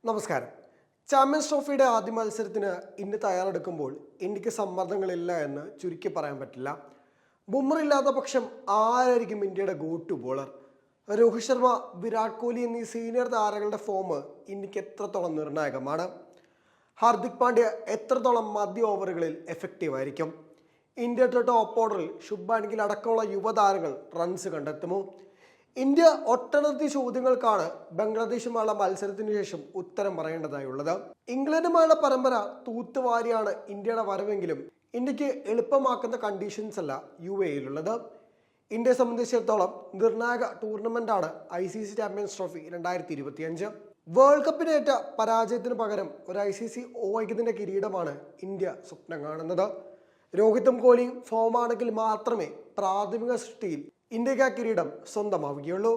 നമസ്കാരം. ചാമ്പ്യൻസ് ട്രോഫിയുടെ ആദ്യ മത്സരത്തിന് ഇന്ത്യ തയ്യാറെടുക്കുമ്പോൾ ഇന്ത്യക്ക് സമ്മർദ്ദങ്ങളില്ല എന്ന് ചുരുക്കി പറയാൻ പറ്റില്ല. ബുംറ ഇല്ലാത്ത പക്ഷം ആരായിരിക്കും ഇന്ത്യയുടെ go to bowler? Rohit Sharma, Virat Kohli എന്നീ സീനിയർ താരങ്ങളുടെ ഫോം ഇന്ത്യക്ക് എത്രത്തോളം നിർണായകമാണ്? ഹാർദിക് പാണ്ഡ്യ എത്രത്തോളം മധ്യ ഓവറുകളിൽ എഫക്റ്റീവ് ആയിരിക്കും? ഇന്ത്യയുടെ ടോപ്പ് ഓർഡറിൽ ശുഭ്മാൻ ഗിൽ അടക്കമുള്ള യുവതാരങ്ങൾ റൺസ് കണ്ടെത്തുമോ? ഇന്ത്യ ഒട്ടനവധി ചോദ്യങ്ങൾക്കാണ് ബംഗ്ലാദേശുമായുള്ള മത്സരത്തിന് ശേഷം ഉത്തരം പറയേണ്ടതായുള്ളത്. ഇംഗ്ലണ്ടുമായുള്ള പരമ്പര തൂത്തുവാരിയാണ് ഇന്ത്യയുടെ വരവെങ്കിലും ഇന്ത്യക്ക് എളുപ്പമാക്കുന്ന കണ്ടീഷൻസ് അല്ല UAEയിലുള്ളത്. ഇന്ത്യയെ സംബന്ധിച്ചിടത്തോളം നിർണായക ടൂർണമെന്റാണ് ICC ചാമ്പ്യൻസ് ട്രോഫി 2025. വേൾഡ് കപ്പിനേറ്റ പരാജയത്തിന് പകരം ഒരു ICC ഏകദിന കിരീടമാണ് ഇന്ത്യ സ്വപ്നം കാണുന്നത്. രോഹിതും കോഹ്ലിയും ഫോമാണെങ്കിൽ മാത്രമേ പ്രാഥമിക സൃഷ്ടിയിൽ ഇന്ത്യക്ക് ആ കിരീടം സ്വന്തമാവുകയുള്ളൂ.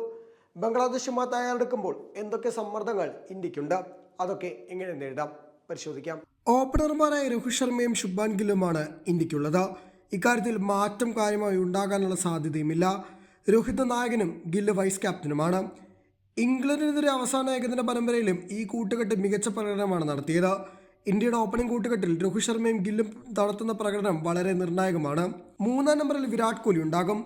ബംഗ്ലാദേശുമായി തയ്യാറെടുക്കുമ്പോൾ എന്തൊക്കെ സമ്മർദ്ദങ്ങൾ ഇന്ത്യക്കുണ്ട്? അതൊക്കെ എങ്ങനെ നേരിടാം പരിശോധിക്കാം. ഓപ്പണർമാരായ രോഹിത് ശർമ്മയും ശുഭ്മാൻ ഗില്ലുമാണ് ഇന്ത്യക്കുള്ളത്. ഇക്കാര്യത്തിൽ മാറ്റം കാര്യമായി ഉണ്ടാകാനുള്ള സാധ്യതയുമില്ല. രോഹിത് നായകനും ഗില്ല് വൈസ് ക്യാപ്റ്റനുമാണ്. ഇംഗ്ലണ്ടിനെതിരെ അവസാന ഏകദിന പരമ്പരയിലും ഈ കൂട്ടുകെട്ട് മികച്ച പ്രകടനമാണ് നടത്തിയത്. ഇന്ത്യയുടെ ഓപ്പണിംഗ് കൂട്ടുകെട്ടിൽ രോഹിത് ശർമ്മയും ഗില്ലും നടത്തുന്ന പ്രകടനം വളരെ നിർണായകമാണ്. 3-ാം നമ്പറിൽ വിരാട് കോഹ്ലി ഉണ്ടാകും.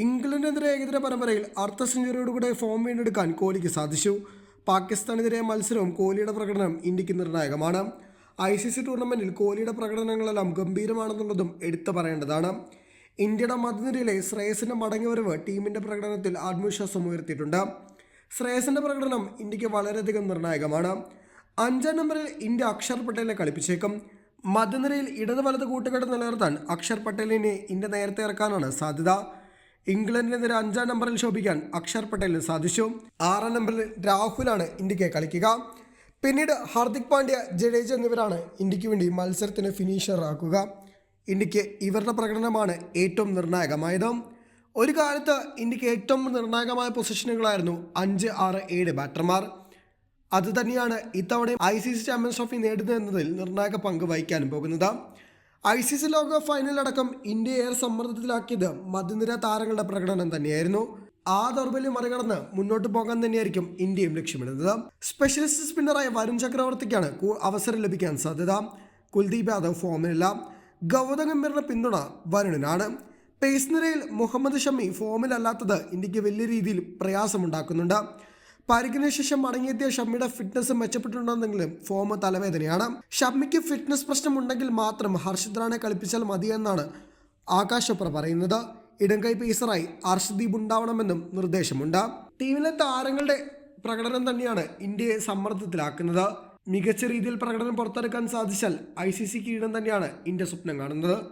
ഇംഗ്ലണ്ടിനെതിരെ ഏകദിന പരമ്പരയിൽ അർദ്ധ സെഞ്ചുറിയോടുകൂടെ ഫോം വീണ്ടെടുക്കാൻ കോഹ്ലിക്ക് സാധിച്ചു. പാകിസ്ഥാനെതിരെ മത്സരവും കോഹ്ലിയുടെ പ്രകടനം ഇന്ത്യക്ക് നിർണായകമാണ്. ICC ടൂർണമെന്റിൽ കോഹ്ലിയുടെ പ്രകടനങ്ങളെല്ലാം ഗംഭീരമാണെന്നുള്ളതും എടുത്തു പറയേണ്ടതാണ്. ഇന്ത്യയുടെ മധ്യനിരയിലെ ശ്രേയസിന്റെ മടങ്ങിവരവ് ടീമിന്റെ പ്രകടനത്തിൽ ആത്മവിശ്വാസം ഉയർത്തിയിട്ടുണ്ട്. ശ്രേയസിന്റെ പ്രകടനം ഇന്ത്യക്ക് വളരെയധികം നിർണായകമാണ്. 5-ാം നമ്പറിൽ ഇന്ത്യ അക്ഷർ പട്ടേലിനെ കളിപ്പിച്ചേക്കും. മധ്യനിരയിൽ ഇടത് വലത് കൂട്ടുകെട്ട് നിലനിർത്താൻ അക്ഷർ പട്ടേലിനെ ഇന്ത്യ നേരത്തെ ഇറക്കാനാണ് സാധ്യത. ഇംഗ്ലണ്ടിനെതിരെ 5-ാം നമ്പറിൽ ശോഭിക്കാൻ അക്ഷർ പട്ടേലിന് സാധിച്ചു. 6-ാം നമ്പറിൽ രാഹുലാണ് ഇന്ത്യക്ക് കളിക്കുക. പിന്നീട് ഹാർദിക് പാണ്ഡ്യ, ജഡേജ എന്നിവരാണ് ഇന്ത്യക്ക് വേണ്ടി മത്സരത്തിന് ഫിനിഷർ ആക്കുക. ഇന്ത്യക്ക് ഇവരുടെ പ്രകടനമാണ് ഏറ്റവും നിർണായകമായത്. ഒരു കാലത്ത് ഇന്ത്യക്ക് ഏറ്റവും നിർണായകമായ പൊസിഷനുകളായിരുന്നു 5, 6, 7 ബാറ്റർമാർ. അത് തന്നെയാണ് ഇത്തവണ ICC ചാമ്പ്യൻസ് ട്രോഫി നേടുന്നതെന്നതിൽ നിർണായക പങ്ക് വഹിക്കാനും പോകുന്നത്. ICC ലോകകപ്പ് ഫൈനലടക്കം ഇന്ത്യയെ ഏറെ സമ്മർദ്ദത്തിലാക്കിയത് മധ്യനിര താരങ്ങളുടെ പ്രകടനം തന്നെയായിരുന്നു. ആ ദൗർബല്യം മറികടന്ന് മുന്നോട്ട് പോകാൻ തന്നെയായിരിക്കും ഇന്ത്യയും ലക്ഷ്യമിടുന്നത്. സ്പെഷ്യലിസ്റ്റ് സ്പിന്നറായ വരുൺ ചക്രവർത്തിക്കാണ് അവസരം ലഭിക്കാൻ സാധ്യത. കുൽദീപ് യാദവ് ഫോമിലില്ല. ഗൗതം ഗംഭീറിന്റെ പിന്തുണ വരുണിനാണ്. പേസ് നിരയിൽ മുഹമ്മദ് ഷമി ഫോമിലല്ലാത്തത് ഇന്ത്യക്ക് വലിയ രീതിയിൽ പ്രയാസമുണ്ടാക്കുന്നുണ്ട്. പരിക്കിന് ശേഷം മടങ്ങിയെത്തിയ ഷമ്മിയുടെ ഫിറ്റ്നസ് മെച്ചപ്പെട്ടിട്ടുണ്ടെങ്കിലും ഫോം തലവേദനയാണ്. ഷമ്മിക്ക് ഫിറ്റ്നസ് പ്രശ്നമുണ്ടെങ്കിൽ മാത്രം ഹർഷിത് റാണെ കളിപ്പിച്ചാൽ മതിയെന്നാണ് ആകാശ് ചോപ്ര പറയുന്നത്. ഇടംകൈ പേസറായി അർഷ്ദീപ് ഉണ്ടാവണമെന്നും നിർദ്ദേശമുണ്ട്. ടീമിലെ താരങ്ങളുടെ പ്രകടനം തന്നെയാണ് ഇന്ത്യയെ സമ്മർദ്ദത്തിലാക്കുന്നത്. മികച്ച രീതിയിൽ പ്രകടനം പുറത്തെടുക്കാൻ സാധിച്ചാൽ ICC കിരീടം തന്നെയാണ് ഇന്ത്യ സ്വപ്നം കാണുന്നത്.